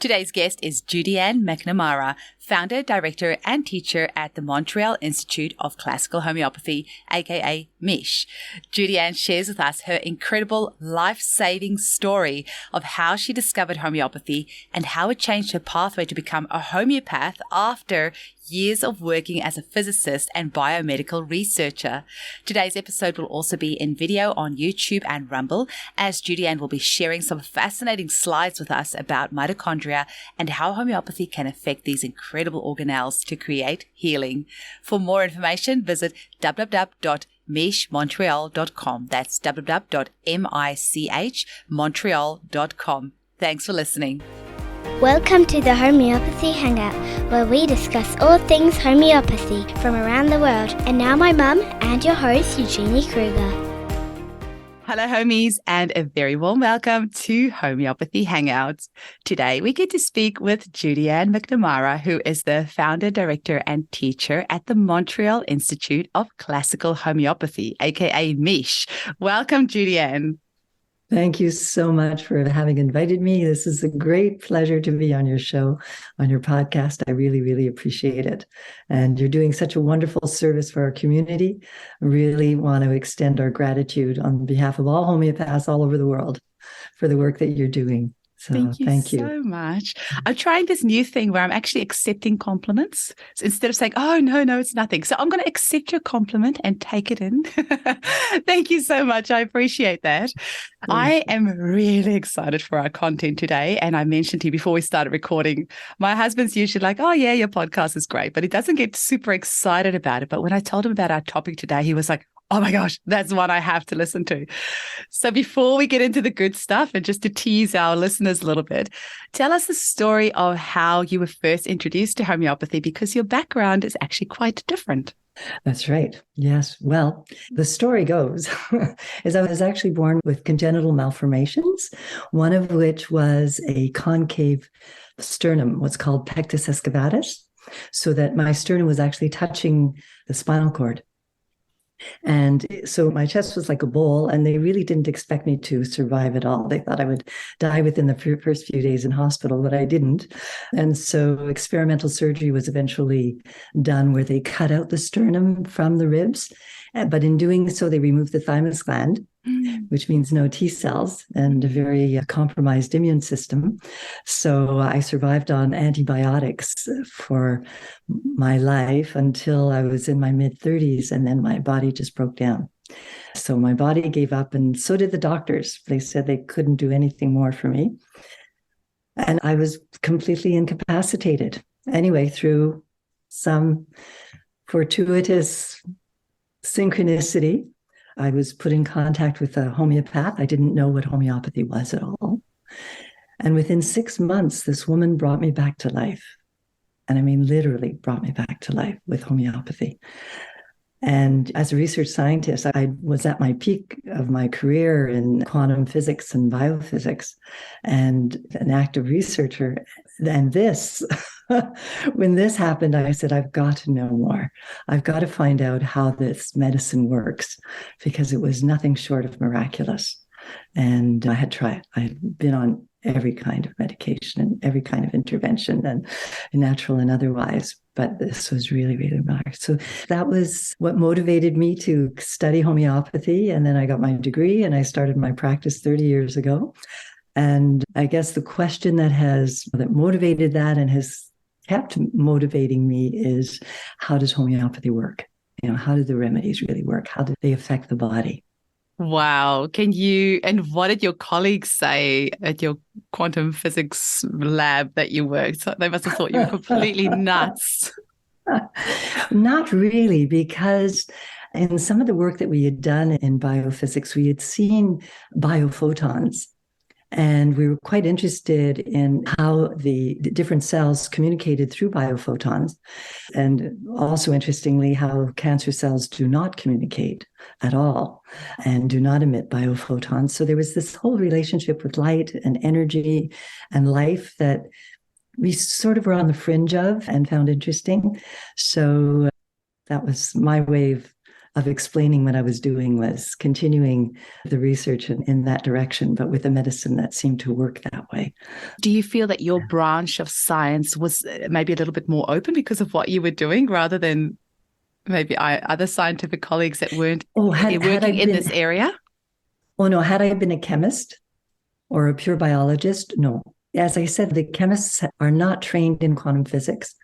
Today's guest is Judyanne McNamara, founder, director, and teacher at the Montreal Institute of Classical Homeopathy, aka MICH. Judyanne shares with us her incredible life-saving story of how she discovered homeopathy and how it changed her pathway to become a homeopath after years of working as a physicist and biomedical researcher. Today's episode will also be in video on YouTube and Rumble, as Judyanne will be sharing some fascinating slides with us about mitochondria and how homeopathy can affect these incredible organelles to create healing. For more information, visit www.michmontreal.com. That's www.michmontreal.com. Thanks for listening. Welcome to the Homeopathy Hangout, where we discuss all things homeopathy from around the world. And now my mum and your host, Eugenie Kruger. Hello, homies, and a very warm welcome to Homeopathy Hangouts. Today, we get to speak with Judyanne McNamara, who is the founder, director, and teacher at the Montreal Institute of Classical Homeopathy, aka MICH. Welcome, Judyanne. Thank you so much for having invited me. This is a great pleasure to be on your show, on your podcast. I really, really appreciate it. And you're doing such a wonderful service for our community. I really want to extend our gratitude on behalf of all homeopaths all over the world for the work that you're doing. So Thank you so much. I'm trying this new thing where I'm actually accepting compliments. So instead of saying, oh, no, it's nothing. So I'm going to accept your compliment and take it in. Thank you so much. I appreciate that. I am really excited for our content today. And I mentioned to you before we started recording, my husband's usually like, oh, yeah, your podcast is great. But he doesn't get super excited about it. But when I told him about our topic today, he was like, oh my gosh, that's one I have to listen to. So before we get into the good stuff, and just to tease our listeners a little bit, tell us the story of how you were first introduced to homeopathy, because your background is actually quite different. That's right. Yes. Well, the story goes is I was actually born with congenital malformations, one of which was a concave sternum, what's called pectus excavatus, so that my sternum was actually touching the spinal cord. And so my chest was like a bowl, and they really didn't expect me to survive at all. They thought I would die within the first few days in hospital, but I didn't. And so experimental surgery was eventually done, where they cut out the sternum from the ribs. But in doing so, they removed the thymus gland, which means no T cells and a very compromised immune system. So I survived on antibiotics for my life until I was in my mid-30s, and then my body just broke down. So my body gave up, and so did the doctors. They said they couldn't do anything more for me. And I was completely incapacitated. Anyway, through some fortuitous synchronicity, I was put in contact with a homeopath. I didn't know what homeopathy was at all. And within 6 months, this woman brought me back to life. And I mean, literally brought me back to life with homeopathy. And as a research scientist, I was at my peak of my career in quantum physics and biophysics, and an active researcher. And this, when this happened, I said, I've got to know more. I've got to find out how this medicine works, because it was nothing short of miraculous. And I had tried. I had been on every kind of medication and every kind of intervention, and natural and otherwise. But this was really, really marked. So that was what motivated me to study homeopathy. And then I got my degree, and I started my practice 30 years ago. And I guess the question that motivated that and has kept motivating me is, how does homeopathy work? How do the remedies really work? How do they affect the body? Wow. And what did your colleagues say at your quantum physics lab that you worked? So they must have thought you were completely nuts. Not really, because in some of the work that we had done in biophysics, we had seen biophotons. And we were quite interested in how the different cells communicated through biophotons. And also, interestingly, how cancer cells do not communicate at all and do not emit biophotons. So there was this whole relationship with light and energy and life that we sort of were on the fringe of and found interesting. So that was my way of of explaining what I was doing was continuing the research in that direction, but with a medicine that seemed to work that way. Do you feel that your branch of science was maybe a little bit more open because of what you were doing rather than maybe other scientific colleagues that weren't working in this area? Oh, no. Had I been a chemist or a pure biologist? No. As I said, the chemists are not trained in quantum physics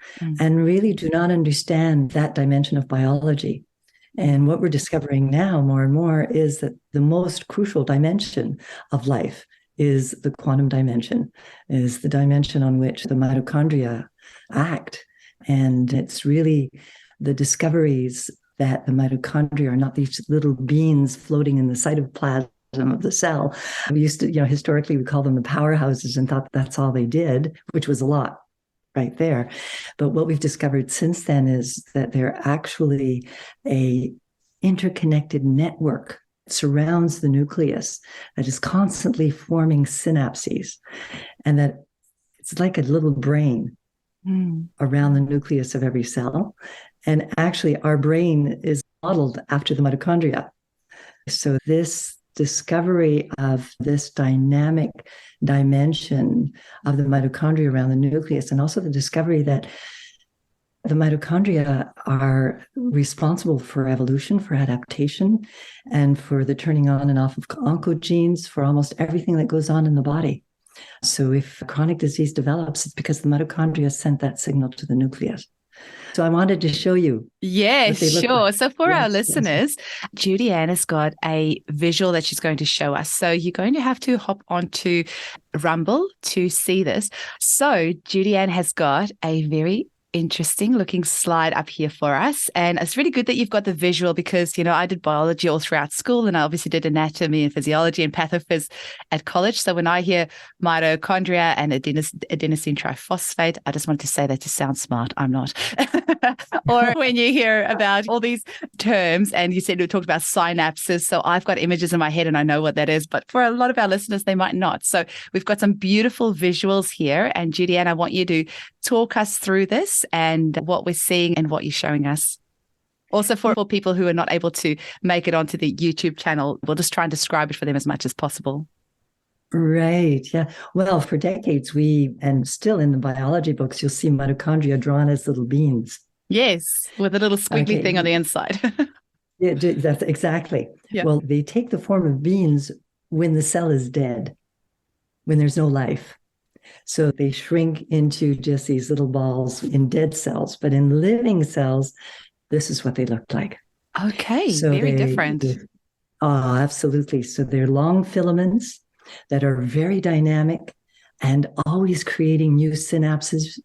and really do not understand that dimension of biology. And what we're discovering now more and more is that the most crucial dimension of life is the quantum dimension, is the dimension on which the mitochondria act. And it's really the discoveries that the mitochondria are not these little beans floating in the cytoplasm of the cell. We used to, historically, we call them the powerhouses and thought that's all they did, which was a lot right there. But what we've discovered since then is that they're actually a interconnected network that surrounds the nucleus that is constantly forming synapses, and that it's like a little brain around the nucleus of every cell. And actually, our brain is modeled after the mitochondria. So this discovery of this dynamic dimension of the mitochondria around the nucleus, and also the discovery that the mitochondria are responsible for evolution, for adaptation, and for the turning on and off of oncogenes, for almost everything that goes on in the body. So if chronic disease develops, it's because the mitochondria sent that signal to the nucleus. So I wanted to show you. Yes, sure. Like. So for our listeners, Judyanne has got a visual that she's going to show us. So you're going to have to hop onto Rumble to see this. So Judyanne has got a very interesting looking slide up here for us. And it's really good that you've got the visual because, I did biology all throughout school and I obviously did anatomy and physiology and pathophys at college. So when I hear mitochondria and adenosine triphosphate, I just wanted to say that to sound smart. I'm not. Or when you hear about all these terms and you said we talked about synapses. So I've got images in my head and I know what that is, but for a lot of our listeners, they might not. So we've got some beautiful visuals here. And Judyanne, I want you to talk us through this and what we're seeing and what you're showing us. Also for people who are not able to make it onto the YouTube channel, we'll just try and describe it for them as much as possible. Right. Yeah. Well, for decades, and still in the biology books, you'll see mitochondria drawn as little beans. Yes, with a little squiggly thing on the inside. Yeah, that's exactly. Yeah. Well, they take the form of beans when the cell is dead, when there's no life. So they shrink into just these little balls in dead cells. But in living cells, this is what they look like. Okay, so very different. Oh, absolutely. So they're long filaments that are very dynamic and always creating new synapses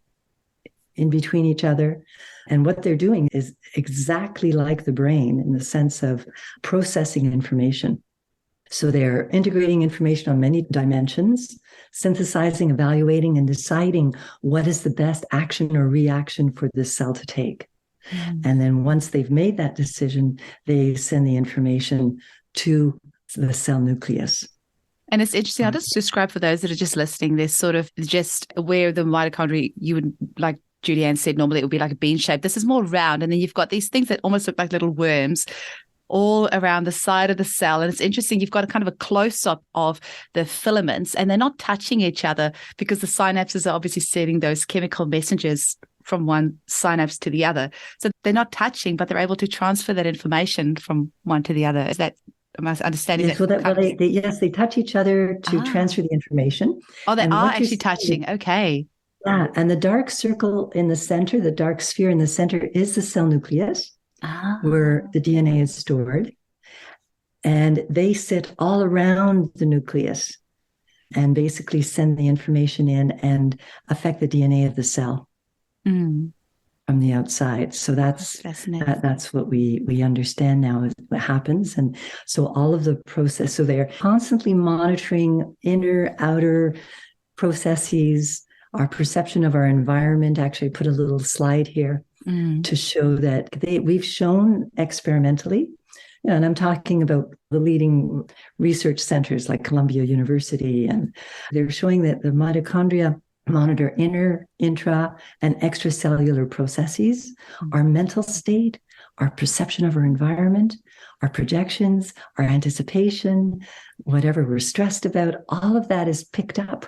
in between each other. And what they're doing is exactly like the brain in the sense of processing information. So they're integrating information on many dimensions, synthesizing, evaluating, and deciding what is the best action or reaction for this cell to take. And then once they've made that decision, they send the information to the cell nucleus. And it's interesting. I'll just describe for those that are just listening, this sort of just where the mitochondria, you would, like Judyanne said, normally it would be like a bean shape. This is more round. And then you've got these things that almost look like little worms all around the side of the cell. And it's interesting, you've got a kind of a close-up of the filaments and they're not touching each other because the synapses are obviously sending those chemical messengers from one synapse to the other. So they're not touching, but they're able to transfer that information from one to the other. Is that, am I understanding yes, that? Yes, they touch each other to transfer the information. Oh, they are actually touching. Okay. Yeah, and the dark circle in the center, the dark sphere in the center is the cell nucleus. Where the DNA is stored. And they sit all around the nucleus and basically send the information in and affect the DNA of the cell from the outside. So that's what we understand now is what happens. And so all of the process, so they're constantly monitoring inner, outer processes, our perception of our environment. Actually, I put a little slide here to show that we've shown experimentally, and I'm talking about the leading research centers like Columbia University, and they're showing that the mitochondria monitor inner, intra, and extracellular processes, our mental state, our perception of our environment, our projections, our anticipation, whatever we're stressed about, all of that is picked up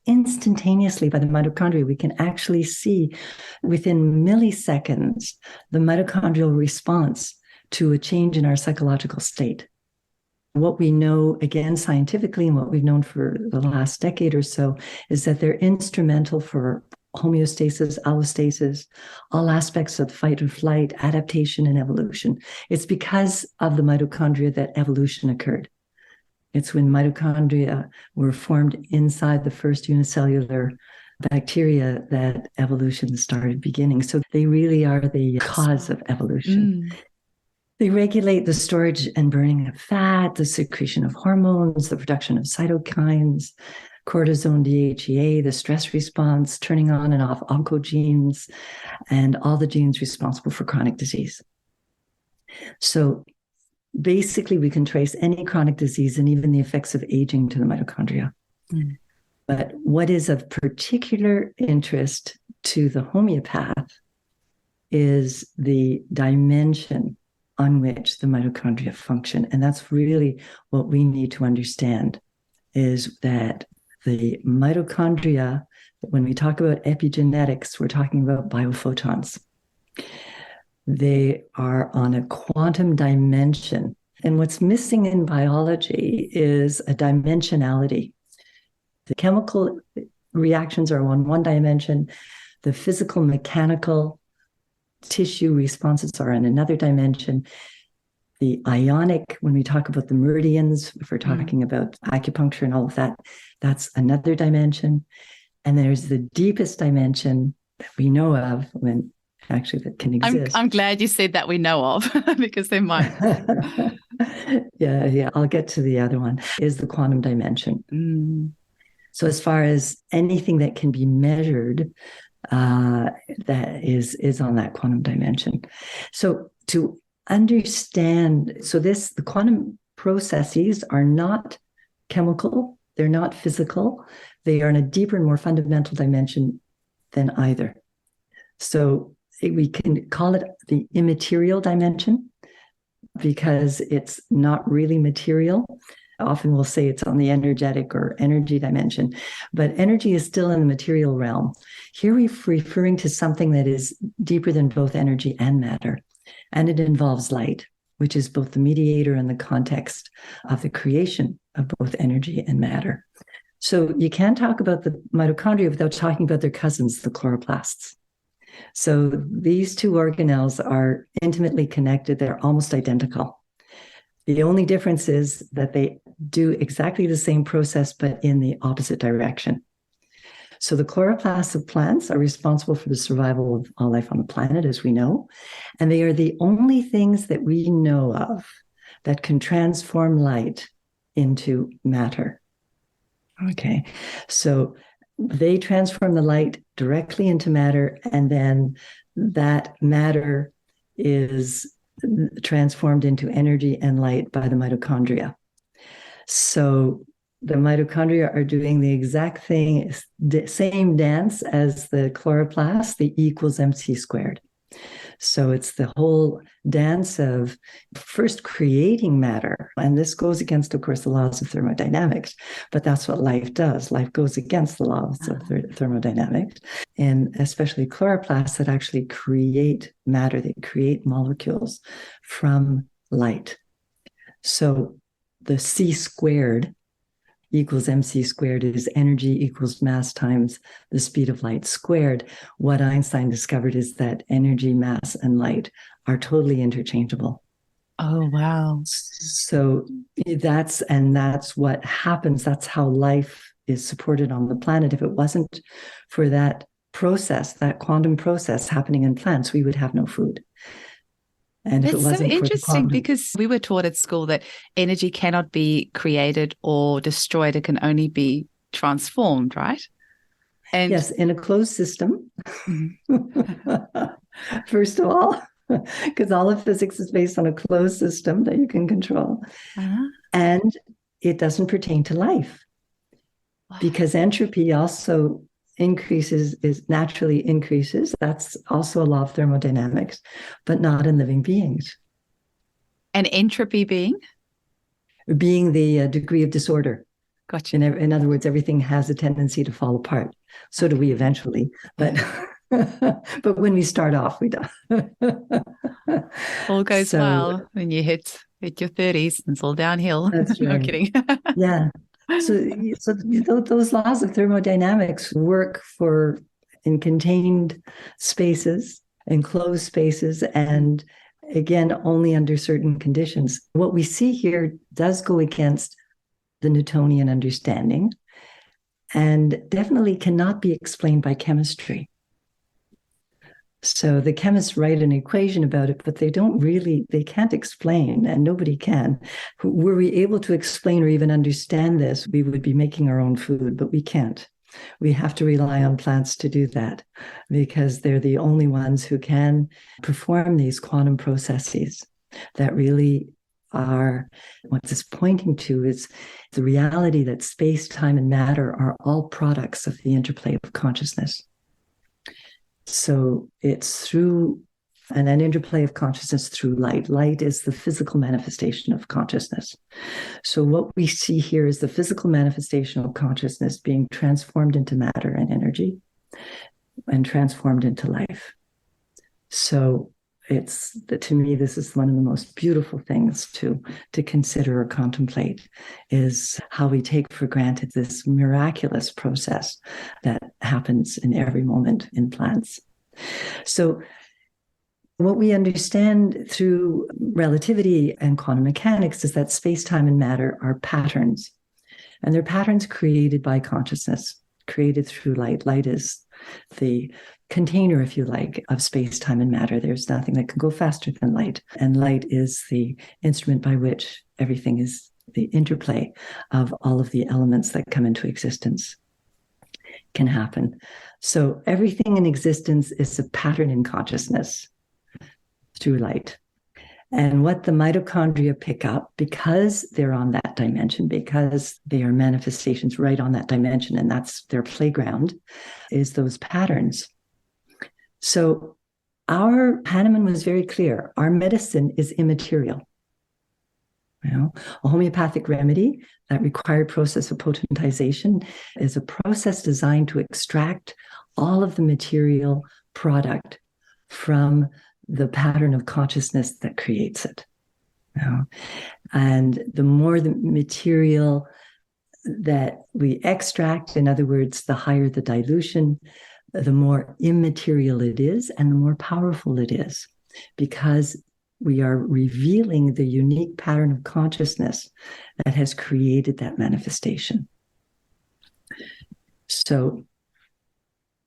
instantaneously by the mitochondria. We can actually see within milliseconds the mitochondrial response to a change in our psychological state. What we know, again, scientifically, and what we've known for the last decade or so, is that they're instrumental for homeostasis, allostasis, all aspects of fight or flight, adaptation, and evolution. It's because of the mitochondria that evolution occurred. It's when mitochondria were formed inside the first unicellular bacteria that evolution started beginning. So they really are the cause of evolution. They regulate the storage and burning of fat, the secretion of hormones, the production of cytokines, cortisone, DHEA, the stress response, turning on and off oncogenes, and all the genes responsible for chronic disease. So basically, we can trace any chronic disease and even the effects of aging to the mitochondria. But what is of particular interest to the homeopath is the dimension on which the mitochondria function. And that's really what we need to understand, is that the mitochondria, when we talk about epigenetics, we're talking about biophotons. They are on a quantum dimension. And what's missing in biology is a dimensionality. The chemical reactions are on one dimension. The physical, mechanical, tissue responses are in another dimension. The ionic, when we talk about the meridians, if we're talking about acupuncture and all of that, that's another dimension. And there's the deepest dimension that we know of, when actually that can exist. I'm glad you said that we know of, because they might. Yeah, I'll get to the other one, is the quantum dimension. So as far as anything that can be measured, that is on that quantum dimension. So to understand, the quantum processes are not chemical, they're not physical, they are in a deeper and more fundamental dimension than either. So we can call it the immaterial dimension because it's not really material. Often we'll say it's on the energetic or energy dimension, but energy is still in the material realm. Here we're referring to something that is deeper than both energy and matter, and it involves light, which is both the mediator and the context of the creation of both energy and matter. So you can't talk about the mitochondria without talking about their cousins, the chloroplasts. So these two organelles are intimately connected. They're almost identical. The only difference is that they do exactly the same process, but in the opposite direction. So the chloroplasts of plants are responsible for the survival of all life on the planet, as we know. And they are the only things that we know of that can transform light into matter. Okay, so they transform the light directly into matter, and then that matter is transformed into energy and light by the mitochondria. So the mitochondria are doing the exact thing, same dance as the chloroplast, the E equals MC squared. So it's the whole dance of first creating matter. And this goes against, of course, the laws of thermodynamics, but that's what life does. Life goes against the laws of thermodynamics, and especially chloroplasts that actually create matter. They create molecules from light. So the C squared equals MC squared is energy equals mass times the speed of light squared. What Einstein discovered is that energy, mass, and light are totally interchangeable. Oh, wow. So that's what happens. That's how life is supported on the planet. If it wasn't for that process, that quantum process happening in plants, we would have no food. And it's so interesting because we were taught at school that energy cannot be created or destroyed. It can only be transformed, right? And yes, in a closed system, first of all, because all of physics is based on a closed system that you can control. And it doesn't pertain to life. Wow. Because entropy also increases is naturally increases. That's also a law of thermodynamics, but not in living beings. And entropy being? Being the degree of disorder. Gotcha. In other words, everything has a tendency to fall apart. So do we eventually, but but when we start off, we don't. All goes well when you hit your 30s, and it's all downhill. That's right. No, I'm kidding. Yeah. So those laws of thermodynamics work in contained spaces, enclosed spaces, and again, only under certain conditions. What we see here does go against the Newtonian understanding and definitely cannot be explained by chemistry. So the chemists write an equation about it, but they can't explain, and nobody can. Were we able to explain or even understand this, we would be making our own food, but we can't. We have to rely on plants to do that because they're the only ones who can perform these quantum processes that really are what this pointing to is the reality that space, time, and matter are all products of the interplay of consciousness. So it's through an interplay of consciousness through light. Light is the physical manifestation of consciousness. So what we see here is the physical manifestation of consciousness being transformed into matter and energy and transformed into life. So to me, this is one of the most beautiful things to consider or contemplate, is how we take for granted this miraculous process that happens in every moment in plants. So what we understand through relativity and quantum mechanics is that space, time, and matter are patterns. And they're patterns created by consciousness, created through light. Light is the container, if you like, of space, time, and matter. There's nothing that can go faster than light. And light is the instrument by which everything is the interplay of all of the elements that come into existence can happen. So everything in existence is a pattern in consciousness through light. And what the mitochondria pick up, because they're on that dimension, because they are manifestations right on that dimension, and that's their playground, is those patterns. So Hahnemann was very clear. Our medicine is immaterial. A homeopathic remedy, that required process of potentization, is a process designed to extract all of the material product from the pattern of consciousness that creates it. And the more the material that we extract, in other words, the higher the dilution, the more immaterial it is and the more powerful it is, because we are revealing the unique pattern of consciousness that has created that manifestation. So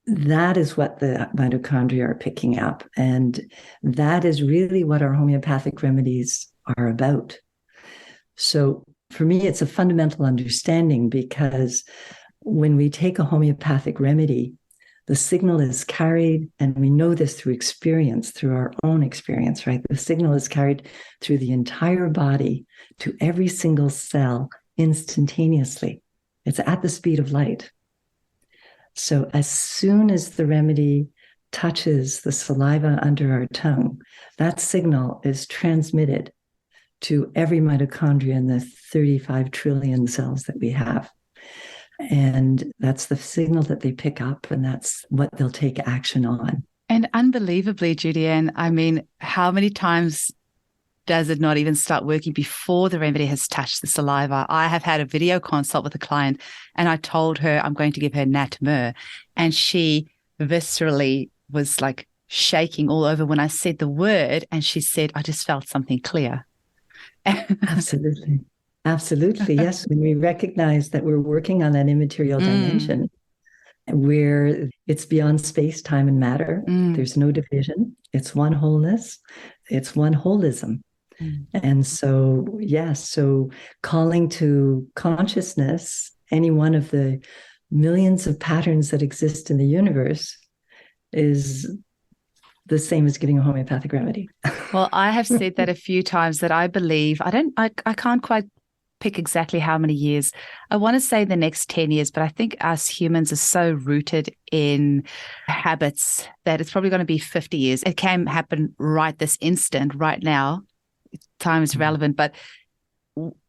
that is what the mitochondria are picking up. And that is really what our homeopathic remedies are about. So for me, it's a fundamental understanding, because when we take a homeopathic remedy, the signal is carried, and we know this through experience, through our own experience, right? The signal is carried through the entire body to every single cell instantaneously. It's at the speed of light. So as soon as the remedy touches the saliva under our tongue, that signal is transmitted to every mitochondria in the 35 trillion cells that we have. And that's the signal that they pick up, and that's what they'll take action on. And unbelievably, Judyanne, I mean, how many times does it not even start working before the remedy has touched the saliva? I have had a video consult with a client, and I told her I'm going to give her Nat-Mer, and she viscerally was like shaking all over when I said the word, and she said, I just felt something clear. Absolutely. Absolutely. Yes. When we recognize that we're working on that immaterial dimension where it's beyond space, time, and matter, there's no division. It's one wholeness. It's one holism. And so, yes, so calling to consciousness any one of the millions of patterns that exist in the universe is the same as giving a homeopathic remedy. Well, I have said that a few times, that I believe, I can't quite pick exactly how many years. I want to say the next 10 years, but I think us humans are so rooted in habits that it's probably going to be 50 years. It can happen right this instant, right now. Time is relevant, but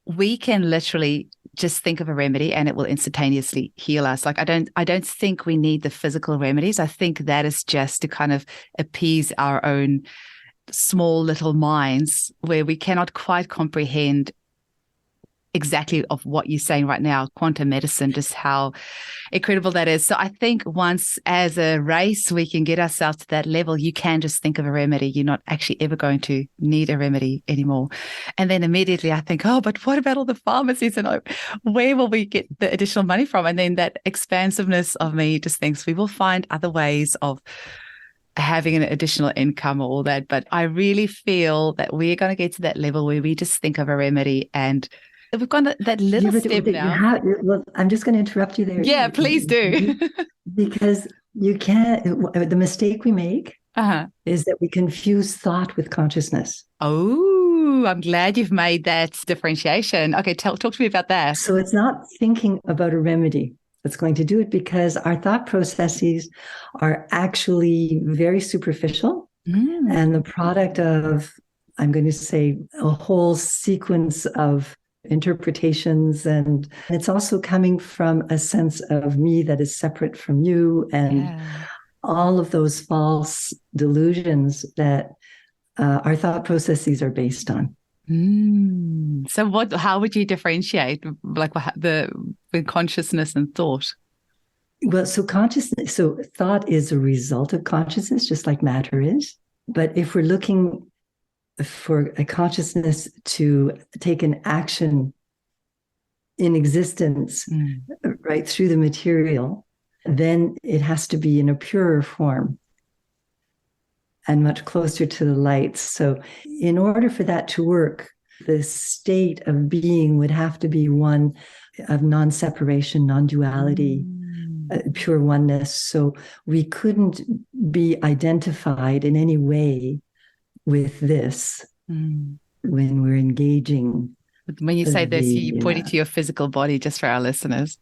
we can literally just think of a remedy and it will instantaneously heal us. Like, I don't think we need the physical remedies. I think that is just to kind of appease our own small little minds where we cannot quite comprehend exactly of what you're saying right now, quantum medicine, just how incredible that is. So I think once as a race we can get ourselves to that level, you can just think of a remedy. You're not actually ever going to need a remedy anymore. And then immediately I think, oh, but what about all the pharmacies and where will we get the additional money from? And then that expansiveness of me just thinks we will find other ways of having an additional income or all that. But I really feel that we're going to get to that level where we just think of a remedy, and we've gone that little step now. Well, I'm just going to interrupt you there. Yeah, please do. Because you can't, the mistake we make is that we confuse thought with consciousness. Oh, I'm glad you've made that differentiation. Okay, talk to me about that. So it's not thinking about a remedy that's going to do it, because our thought processes are actually very superficial and the product of, I'm going to say, a whole sequence of interpretations, and it's also coming from a sense of me that is separate from you, and all of those false delusions that our thought processes are based on. So how would you differentiate like the consciousness and thought? Well, so thought is a result of consciousness, just like matter is. But if we're looking for a consciousness to take an action in existence right through the material, then it has to be in a purer form and much closer to the light. So in order for that to work, the state of being would have to be one of non-separation, non-duality, pure oneness. So we couldn't be identified in any way with this when we're engaging. When you say this, you pointed to your physical body, just for our listeners.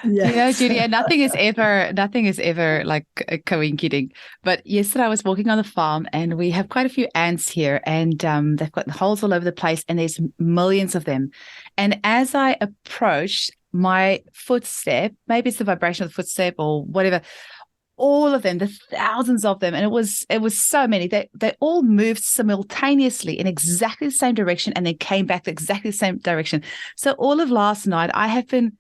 Yes. You know, Judyanne, nothing is ever like a coinciding. But yesterday I was walking on the farm, and we have quite a few ants here, and they've got holes all over the place, and there's millions of them. And as I approached my footstep, maybe it's the vibration of the footstep or whatever, all of them, the thousands of them, and it was so many. They all moved simultaneously in exactly the same direction, and then came back to exactly the same direction. So all of last night, I have been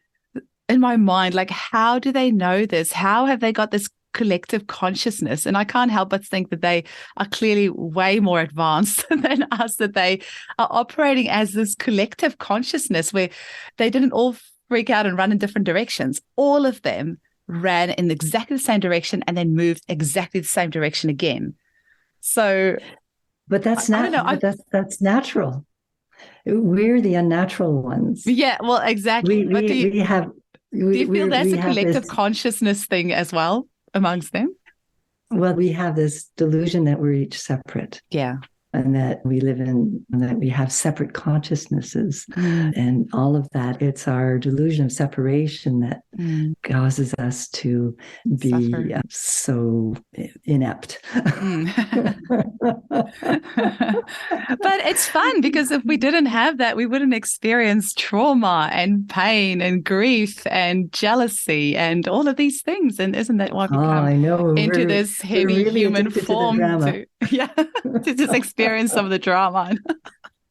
in my mind like, how do they know this? How have they got this collective consciousness? And I can't help but think that they are clearly way more advanced than us, that they are operating as this collective consciousness where they didn't all freak out and run in different directions. All of them ran in exactly the same direction and then moved exactly the same direction again. So, but that's not. That's natural. We're the unnatural ones. Yeah, well, exactly. Do you feel that's a collective consciousness thing as well amongst them? Well, we have this delusion that we're each separate. Yeah. And that we live in, and that we have separate consciousnesses and all of that. It's our delusion of separation that causes us to be so inept. But it's fun, because if we didn't have that, we wouldn't experience trauma and pain and grief and jealousy and all of these things. And isn't that why we come into this heavy really human form to just experience some of the drama?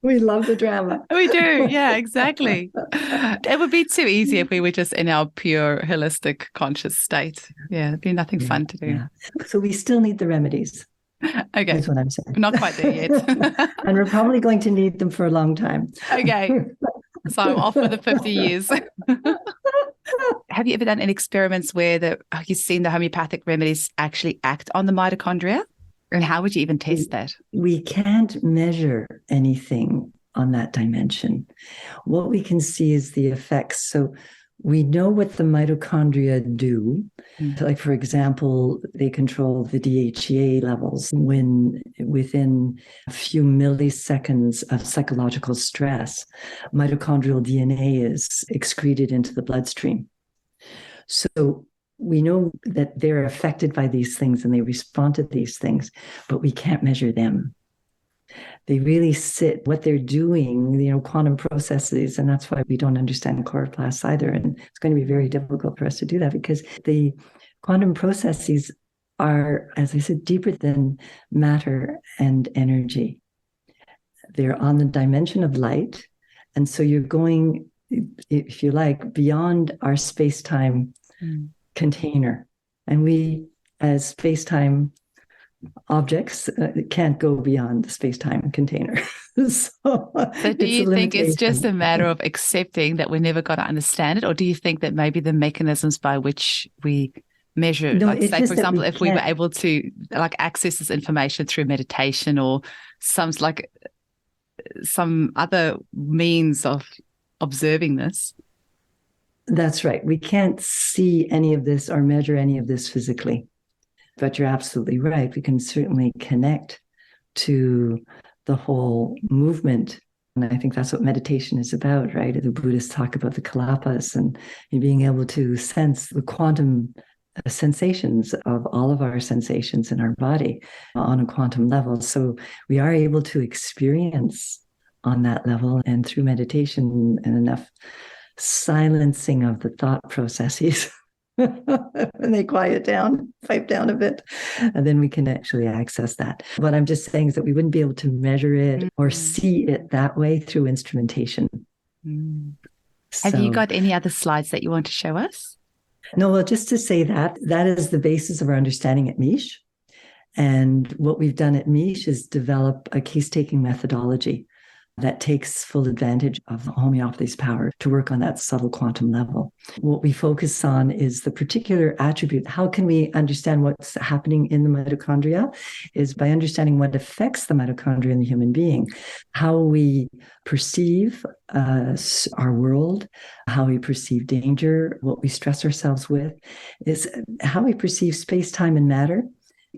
We love the drama. We do. Yeah, exactly. It would be too easy if we were just in our pure holistic conscious state. Yeah, it'd be nothing fun to do. Yeah. So we still need the remedies. Okay. That's what I'm saying. Not quite there yet. And we're probably going to need them for a long time. Okay. So I'm off for the 50 years. Have you ever done any experiments where you've seen the homeopathic remedies actually act on the mitochondria? And how would you even test that? We can't measure anything on that dimension. What we can see is the effects. So We know what the mitochondria do. Mm. Like, for example, they control the DHEA levels when within a few milliseconds of psychological stress, mitochondrial DNA is excreted into the bloodstream. So we know that they're affected by these things and they respond to these things, but we can't measure them. They really sit what they're doing, quantum processes. And that's why we don't understand chloroplasts either. And it's going to be very difficult for us to do that because the quantum processes are, as I said, deeper than matter and energy. They're on the dimension of light. And so you're going, if you like, beyond our space-time container. And we, as space-time objects, can't go beyond the space-time container. So do you think it's just a matter of accepting that we're never going to understand it? Or do you think that maybe the mechanisms by which we measure, like say, for example, if we were able to like access this information through meditation or some other means of observing this? That's right. We can't see any of this or measure any of this physically. But you're absolutely right. We can certainly connect to the whole movement. And I think that's what meditation is about, right? The Buddhists talk about the kalapas and being able to sense the quantum sensations of all of our sensations in our body on a quantum level. So we are able to experience on that level, and through meditation and enough silencing of the thought processes and they quiet down, pipe down a bit, and then we can actually access that. What I'm just saying is that we wouldn't be able to measure it or see it that way through instrumentation. Have you got any other slides that you want to show us? No, well, just to say that is the basis of our understanding at MICH. And what we've done at MICH is develop a case-taking methodology that takes full advantage of homeopathy's power to work on that subtle quantum level. What we focus on is the particular attribute. How can we understand what's happening in the mitochondria? Is by understanding what affects the mitochondria in the human being, how we perceive our world, how we perceive danger, what we stress ourselves with, is how we perceive space, time, and matter.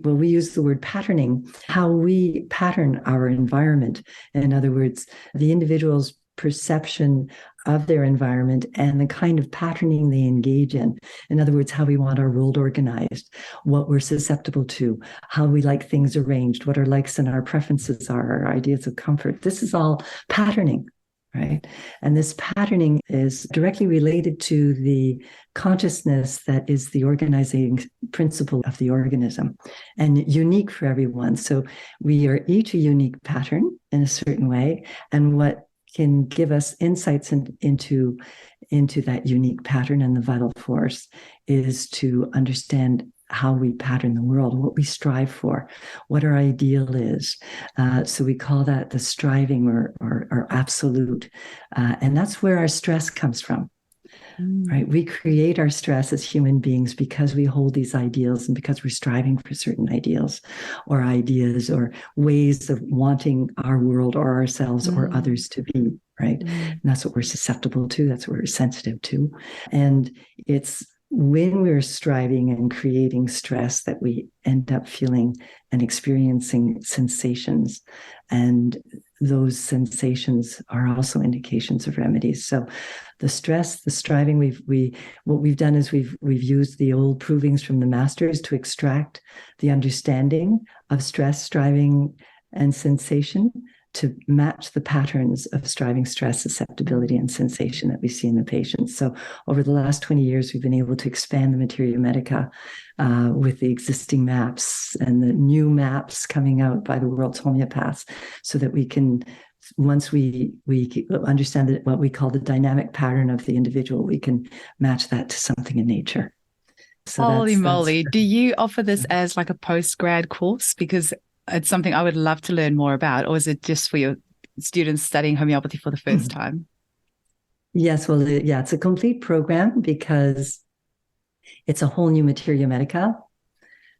Well, we use the word patterning, how we pattern our environment. In other words, the individual's perception of their environment and the kind of patterning they engage in. In other words, how we want our world organized, what we're susceptible to, how we like things arranged, what our likes and our preferences are, our ideas of comfort. This is all patterning. Right. And this patterning is directly related to the consciousness that is the organizing principle of the organism and unique for everyone. So we are each a unique pattern in a certain way. And what can give us insights into that unique pattern and the vital force is to understand how we pattern the world, what we strive for, what our ideal is. So we call that the striving or absolute. And that's where our stress comes from, right? We create our stress as human beings because we hold these ideals and because we're striving for certain ideals or ideas or ways of wanting our world or ourselves or others to be, right? And that's what we're susceptible to. That's what we're sensitive to. And it's when we're striving and creating stress that we end up feeling and experiencing sensations. And those sensations are also indications of remedies. So the stress, the striving, what we've done is we've used the old provings from the masters to extract the understanding of stress, striving, and sensation to match the patterns of striving, stress, susceptibility, and sensation that we see in the patients. So over the last 20 years, we've been able to expand the Materia Medica with the existing maps and the new maps coming out by the world's homeopaths so that we can, once we understand what we call the dynamic pattern of the individual, we can match that to something in nature. So holy moly. Do you offer this as like a post-grad course? Because it's something I would love to learn more about. Or is it just for your students studying homeopathy for the first time? Yes, well, it's a complete program because it's a whole new Materia Medica.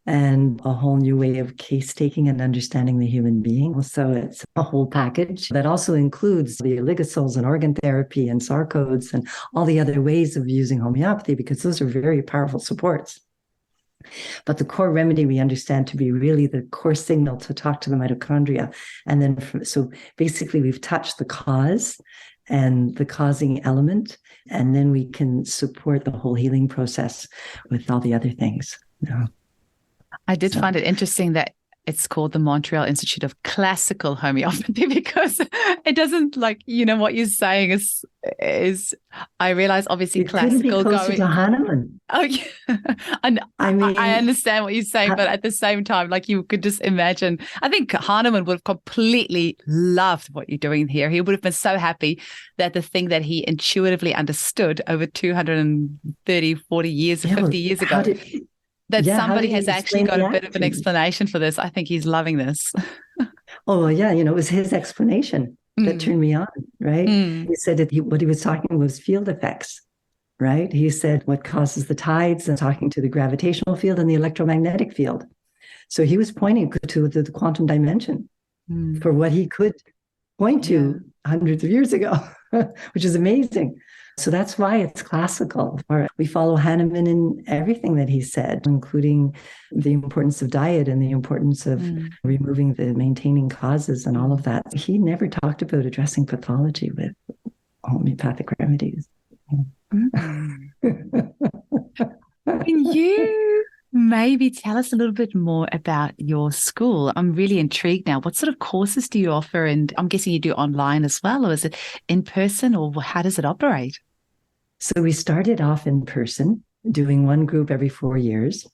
and a whole new way of case taking and understanding the human being. So it's a whole package that also includes the oligosols and organ therapy and sarcodes and all the other ways of using homeopathy, because those are very powerful supports. But the core remedy we understand to be really the core signal to talk to the mitochondria. And then, so basically we've touched the cause and the causing element, and then we can support the whole healing process with all the other things. Yeah. I did find it interesting that it's called the Montreal Institute of Classical Homeopathy, because it doesn't, like, you know, what you're saying is I realize obviously it classical couldn't be closer to Hahnemann. Oh yeah. And I mean, I understand what you're saying, but at the same time, like, you could just imagine, I think Hahnemann would have completely loved what you're doing here. He would have been so happy that the thing that he intuitively understood over 230, 40 years, 50 years ago, that somebody has actually got a bit of an explanation for this. I think he's loving this. Oh, well, yeah. You know, it was his explanation that turned me on, right? He said that what he was talking was field effects, right? He said what causes the tides and talking to the gravitational field and the electromagnetic field. So he was pointing to the quantum dimension for what he could point to hundreds of years ago, which is amazing. So that's why it's classical. We follow Hahnemann in everything that he said, including the importance of diet and the importance of removing the maintaining causes and all of that. He never talked about addressing pathology with homeopathic remedies. Can you maybe tell us a little bit more about your school? I'm really intrigued now. What sort of courses do you offer? And I'm guessing you do online as well, or is it in person, or how does it operate? So we started off in person, doing one group every 4 years.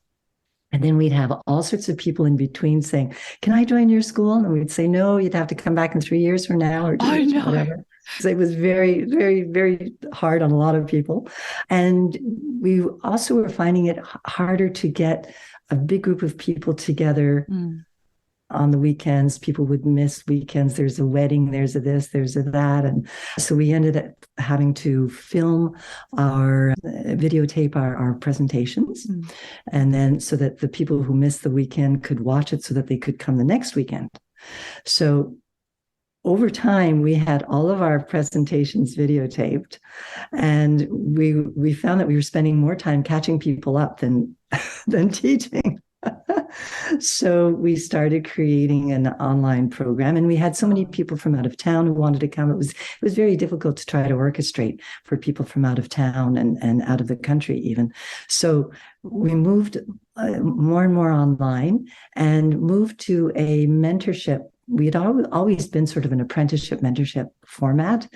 And then we'd have all sorts of people in between saying, can I join your school? And we'd say, no, you'd have to come back in 3 years from now, or whatever. So it was very, very, very hard on a lot of people. And we also were finding it harder to get a big group of people together on the weekends. People would miss weekends. There's a wedding, there's a this, there's a that. And so we ended up having to videotape our presentations. And then so that the people who missed the weekend could watch it so that they could come the next weekend. So over time, we had all of our presentations videotaped, and we found that we were spending more time catching people up than teaching. So we started creating an online program, and we had so many people from out of town who wanted to come. It was very difficult to try to orchestrate for people from out of town and out of the country even. So we moved more and more online and moved to a mentorship. We had always been sort of an apprenticeship mentorship format,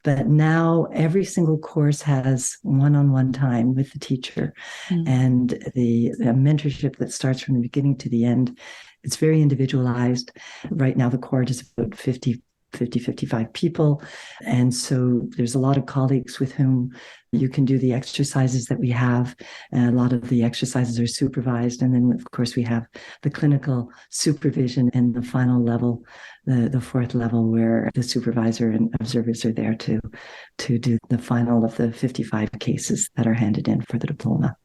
but now every single course has one-on-one time with the teacher and the mentorship that starts from the beginning to the end. It's very individualized. Right now, the cohort is about 55 people. And so there's a lot of colleagues with whom you can do the exercises that we have. And a lot of the exercises are supervised. And then, of course, we have the clinical supervision in the final level, the fourth level, where the supervisor and observers are there to do the final of the 55 cases that are handed in for the diploma.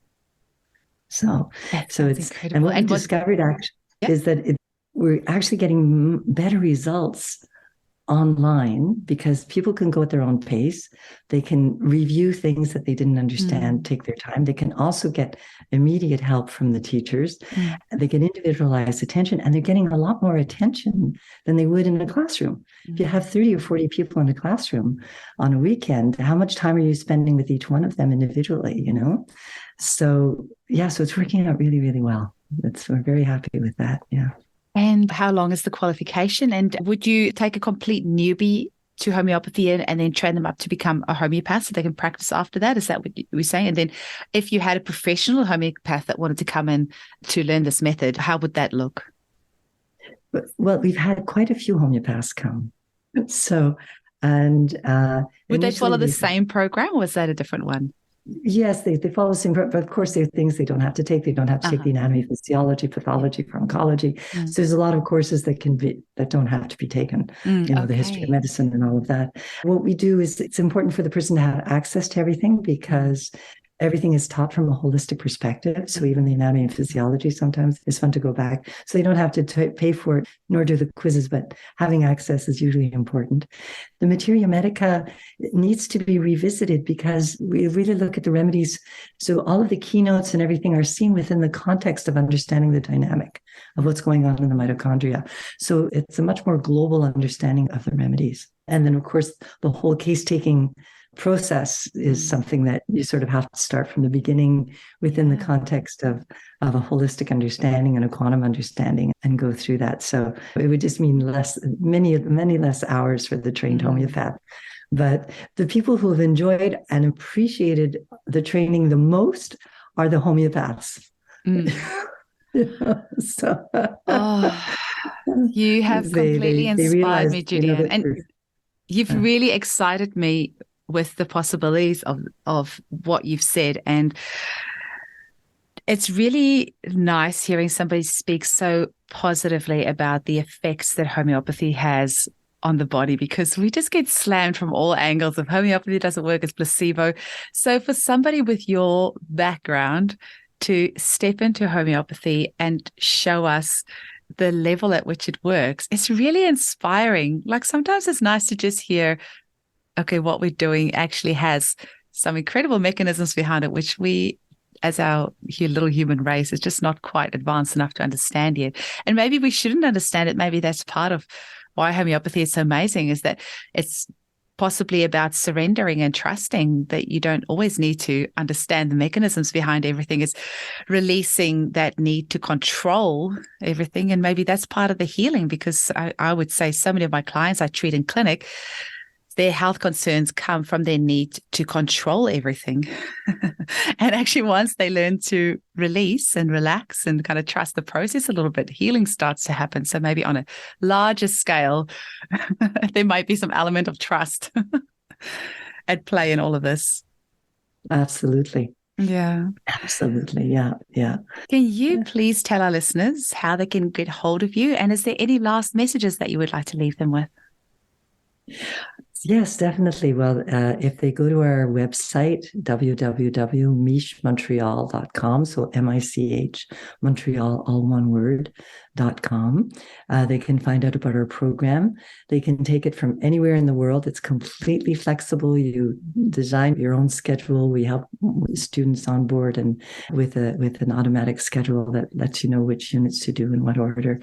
So it's incredible. And what we discovered actually is that we're actually getting better results online because people can go at their own pace. They can review things that they didn't understand, take their time. They can also get immediate help from the teachers. They get individualized attention, and they're getting a lot more attention than they would in a classroom. If you have 30 or 40 people in a classroom on a weekend, how much time are you spending with each one of them individually, you know? So it's working out really, really well. We're very happy with that. Yeah. And how long is the qualification? And would you take a complete newbie to homeopathy and then train them up to become a homeopath so they can practice after that? Is that what we're saying? And then if you had a professional homeopath that wanted to come in to learn this method, how would that look? Well, we've had quite a few homeopaths come. So, and would they follow the same program, or was that a different one? Yes, they follow the same, but of course there are things they don't have to take. They don't have to take the anatomy, physiology, pathology, pharmacology. So there's a lot of courses that don't have to be taken. The history of medicine and all of that. What we do is it's important for the person to have access to everything, because everything is taught from a holistic perspective. So even the anatomy and physiology sometimes is fun to go back. So they don't have to pay for it, nor do the quizzes, but having access is usually important. The Materia Medica needs to be revisited because we really look at the remedies. So all of the keynotes and everything are seen within the context of understanding the dynamic of what's going on in the mitochondria. So it's a much more global understanding of the remedies. And then, of course, the whole case-taking process is something that you sort of have to start from the beginning within the context of a holistic understanding and a quantum understanding and go through that. So it would just mean many less hours for the trained homeopath. But the people who have enjoyed and appreciated the training the most are the homeopaths. So you have completely inspired me, Judyann, and you've really excited me with the possibilities of what you've said. And it's really nice hearing somebody speak so positively about the effects that homeopathy has on the body, because we just get slammed from all angles of homeopathy doesn't work, it's placebo. So for somebody with your background to step into homeopathy and show us the level at which it works, it's really inspiring. Like sometimes it's nice to just hear, okay, what we're doing actually has some incredible mechanisms behind it, which we, as our little human race, is just not quite advanced enough to understand yet. And maybe we shouldn't understand it. Maybe that's part of why homeopathy is so amazing, is that it's possibly about surrendering and trusting that you don't always need to understand the mechanisms behind everything. It's releasing that need to control everything. And maybe that's part of the healing, because I would say so many of my clients I treat in clinic, their health concerns come from their need to control everything. And actually, once they learn to release and relax and kind of trust the process a little bit, healing starts to happen. So maybe on a larger scale, there might be some element of trust at play in all of this. Absolutely. Yeah. Absolutely. Yeah. Yeah. Can you please tell our listeners how they can get hold of you? And is there any last messages that you would like to leave them with? Yes, definitely. Well, if they go to our website, www.michmontreal.com, so MICH, Montreal, all one word, .com, they can find out about our program. They can take it from anywhere in the world. It's completely flexible. You design your own schedule. We help students on board and with an automatic schedule that lets you know which units to do in what order.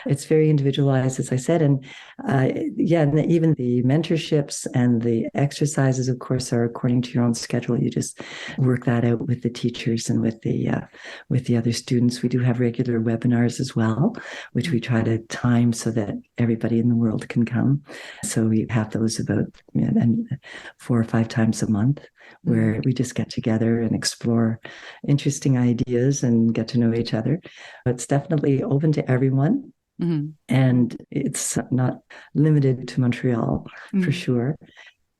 It's very individualized, as I said. And and even the mentorships and the exercises, of course, are according to your own schedule. You just work that out with the teachers and with the other students. We do have regular webinars as well, which we try to time so that everybody in the world can come. So we have those about 4 or 5 times a month, where we just get together and explore interesting ideas and get to know each other. It's definitely open to everyone. Mm-hmm. And it's not limited to Montreal, for sure.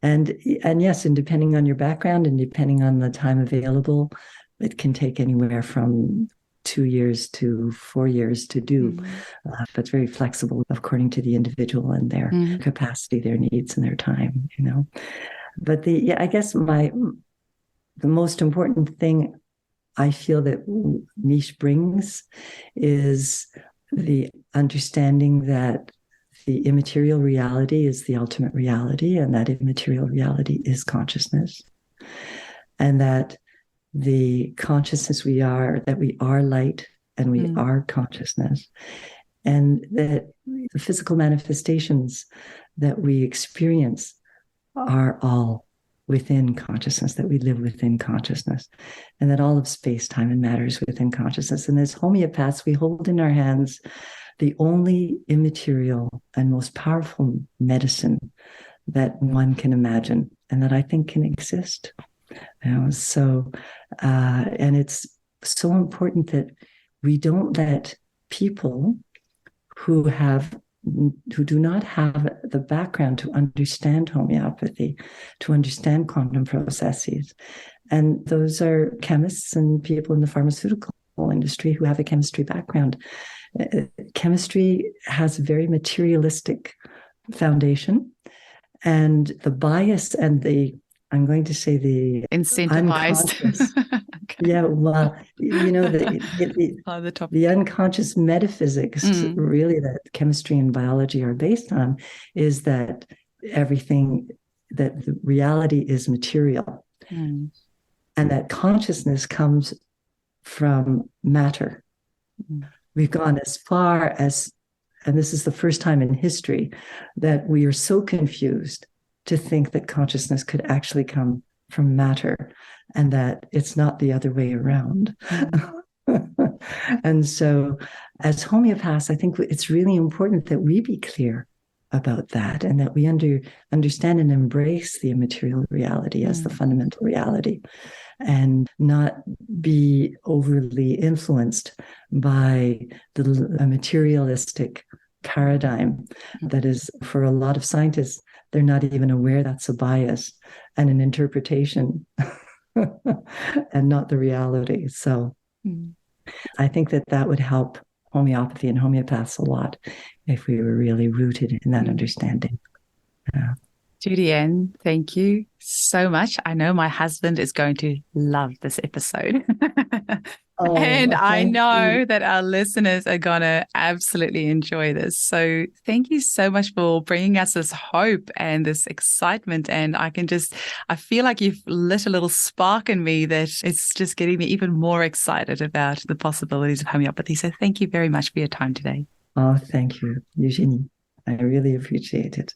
And yes, and depending on your background and depending on the time available, it can take anywhere from 2 years to 4 years to do. But it's very flexible according to the individual and their capacity, their needs, and their time, But I guess the most important thing I feel that MICH brings is the understanding that the immaterial reality is the ultimate reality, and that immaterial reality is consciousness, and that the consciousness that we are light and we are consciousness, and that the physical manifestations that we experience are all within consciousness, that we live within consciousness, and that all of space, time, and matter is within consciousness. And as homeopaths, we hold in our hands the only immaterial and most powerful medicine that one can imagine, and that I think can exist. And it's so important that we don't let people who do not have the background to understand homeopathy, to understand quantum processes. And those are chemists and people in the pharmaceutical industry who have a chemistry background. Chemistry has a very materialistic foundation, and the bias and the incentivized Yeah, well, On the topic. the unconscious metaphysics, really, that chemistry and biology are based on, is that everything, that the reality is material, and that consciousness comes from matter. We've gone as far as, and this is the first time in history, that we are so confused to think that consciousness could actually come from matter, and that it's not the other way around. And so, as homeopaths, I think it's really important that we be clear about that, and that we understand and embrace the immaterial reality as the fundamental reality, and not be overly influenced by the materialistic paradigm that is, for a lot of scientists, they're not even aware that's a bias and an interpretation and not the reality. So I think that would help homeopathy and homeopaths a lot if we were really rooted in that understanding. Yeah. Judyanne, thank you so much. I know my husband is going to love this episode. And I know that our listeners are going to absolutely enjoy this. So thank you so much for bringing us this hope and this excitement. And I feel like you've lit a little spark in me that it's just getting me even more excited about the possibilities of homeopathy. So thank you very much for your time today. Oh, thank you, Eugenie. I really appreciate it.